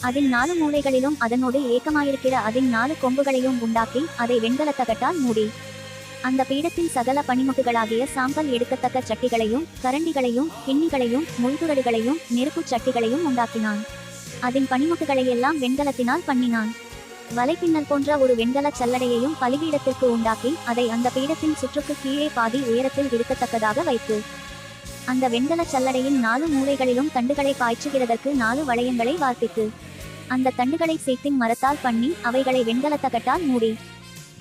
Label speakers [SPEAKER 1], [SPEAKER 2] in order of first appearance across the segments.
[SPEAKER 1] அதன் 4 மூலைகளிலும் அதனோடு ஏக்கமாயிருக்கிற அதன் 4 கொம்புகளையும் உண்டாக்கி அதை வெண்கலத்தகட்டால் மூடி அந்த பீடத்தின் சகல பணிமுட்டுகளாகிய சாம்பல் எடுக்கத்தக்க சட்டிகளையும் கரண்டிகளையும் கிண்ணிகளையும் முள்துறடுகளையும் நெருப்புச் சட்டிகளையும் உண்டாக்கினான். அதன் பணிமுட்டுகளையெல்லாம் வெண்கலத்தினால் பண்ணினான். வலைப்பின்னல் போன்ற ஒரு வெண்கல சல்லடையையும் பலிபீடத்திற்கு உண்டாக்கி அதை அந்த பீடத்தின் சுற்றுக்கு கீழே பாதி உயரத்தில் இருக்கத்தக்கதாக வைத்து அந்த வெண்கல சல்லடையின் 4 மூலைகளிலும் தண்டுகளை பாய்ச்சுகிறதற்கு 4 வளையங்களை வார்ப்பித்து அந்த தண்டுகளை சேத்தின் மரத்தால் பண்ணி அவைகளை வெண்கலத்தகட்டால் மூடி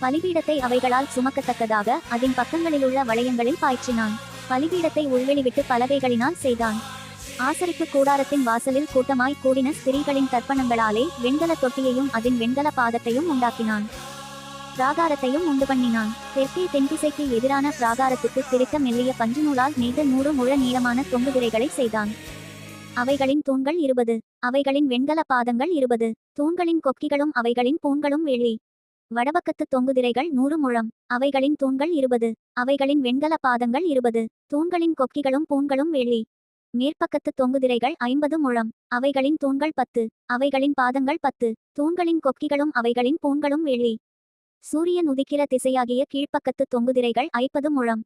[SPEAKER 1] பலிபீடத்தை அவைகளால் சுமக்கத்தக்கதாக அதன் பக்கங்களிலுள்ள வளையங்களில் பாய்ச்சினான். பலிபீடத்தை உள்வெளிவிட்டு பலகைகளினால் செய்தான். ஆசரிப்பு கூடாரத்தின் வாசலில் கூட்டமாய் கூடின ஸ்திரீகளின் தர்ப்பணங்களாலே வெண்கல தொட்டியையும் அதன் வெண்கல பாதத்தையும் உண்டாக்கினான். பிராகாரத்தையும் உண்டு பண்ணினான். தெற்கே தென்திசைக்கு எதிரான பிராகாரத்துக்கு திரித்த மெல்லிய பஞ்சு நூலால் நெய்த 100 முழ நீளமான தொங்குதிரைகளை செய்தான். அவைகளின் தூண்கள் 20, அவைகளின் வெண்கல பாதங்கள் 20, தூண்களின் கொக்கிகளும் அவைகளின் பூண்களும் வெள்ளி. வடபக்கத்து தொங்குதிரைகள் 100 முழம், அவைகளின் தூண்கள் 20, அவைகளின் வெண்கல பாதங்கள் 20, தூண்களின் கொக்கிகளும் பூண்களும் வெள்ளி. மேற்பக்கத்து தொங்குதிரைகள் 50 முழம், அவைகளின் தூண்கள் 10, அவைகளின் பாதங்கள் 10, தூண்களின் கொக்கிகளும் அவைகளின் பூண்களும் வெள்ளி. சூரியன் உதிக்கிற திசையாகிய கீழ்ப்பக்கத்து தொங்குதிரைகள் 50 முழம்.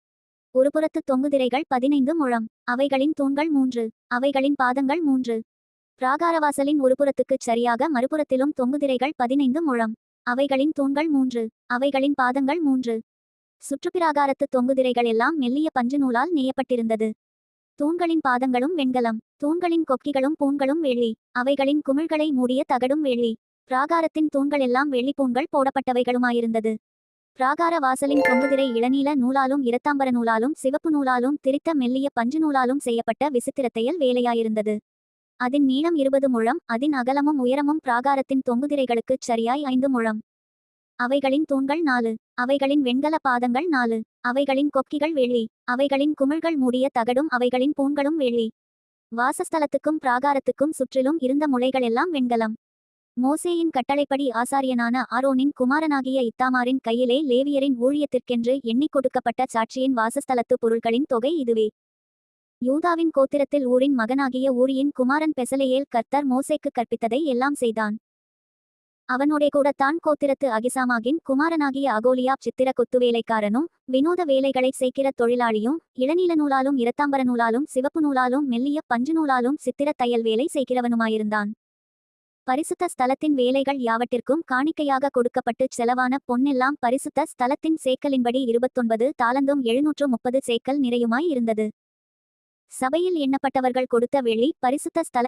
[SPEAKER 1] ஒருபுறத்து தொங்குதிரைகள் 15 முழம், அவைகளின் தூண்கள் 3, அவைகளின் பாதங்கள் 3. பிராகாரவாசலின் ஒருபுறத்துக்குச் சரியாக மறுபுறத்திலும் தொங்குதிரைகள் 15 முழம், அவைகளின் தூண்கள் 3, அவைகளின் பாதங்கள் 3. சுற்றுப்பிராகாரத்து தொங்குதிரைகள் எல்லாம் மெல்லிய பஞ்சு நூலால் நெய்யப்பட்டிருந்தது. தூண்களின் பாதங்களும் வெண்கலம், தூண்களின் கொக்கிகளும் பூண்களும் வெள்ளி, அவைகளின் குமிழ்களை மூடிய தகடும் வெள்ளி. பிராகாரத்தின் தூண்கள் எல்லாம் வெள்ளிப்பூண்கள் போடப்பட்டவைகளுமாயிருந்தது. பிராகார வாசலின் தொங்குதிரை இளநீல நூலாலும் இரத்தாம்பர நூலாலும் சிவப்பு நூலாலும் திரித்த மெல்லிய பஞ்சு நூலாலும் செய்யப்பட்ட விசித்திரத்தையல் வேலையாயிருந்தது. அதன் நீளம் 20 முழம், அதன் அகலமும் உயரமும் பிராகாரத்தின் தொங்குதிரைகளுக்குச் சரியாய் 5 முழம். அவைகளின் தூண்கள் 4, அவைகளின் வெண்கல பாதங்கள் 4, அவைகளின் கொக்கிகள் வெள்ளி, அவைகளின் குமிழ்கள் மூடிய தகடும் அவைகளின் பூண்களும் வெள்ளி. வாசஸ்தலத்துக்கும் பிராகாரத்துக்கும் சுற்றிலும் இருந்த முளைகளெல்லாம் வெண்கலம். மோசேயின் கட்டளைப்படி ஆசாரியனான ஆரோனின் குமாரனாகிய இத்தாமாரின் கையிலே லேவியரின் ஊழியத்திற்கென்று எண்ணிக் கொடுக்கப்பட்ட சாட்சியின் வாசஸ்தலத்து பொருட்களின் தொகை இதுவே. யூதாவின் கோத்திரத்தில் ஊரின் மகனாகிய ஊரியின் குமாரன் பெசலெயேல் கர்த்தர் மோசேக்கு கற்பித்ததை எல்லாம் செய்தான். அவனோடே கூட தான் கோத்திரத்து அகிசாமாகின் குமாரனாகிய அகோலியாப் சித்திர கொத்துவேலைக்காரனும் வினோத வேலைகளை செய்கிற தொழிலாளியும் இளநீல நூலாலும் இரத்தாம்பர நூலாலும் சிவப்பு நூலாலும் மெல்லிய பஞ்சு நூலாலும் சித்திர தையல் வேலை செய்கிறவனுமாயிருந்தான். பரிசுத்த ஸ்தலத்தின் வேலைகள் யாவற்றிற்கும் காணிக்கையாக கொடுக்கப்பட்டு செலவான பொன்னெல்லாம் பரிசுத்த ஸ்தலத்தின் சேக்கலின்படி 29 தாலந்தும் 730 சேக்கல் நிறையுமாய் இருந்தது. சபையில் எண்ணப்பட்டவர்கள் கொடுத்த வெள்ளி பரிசுத்த ஸ்தல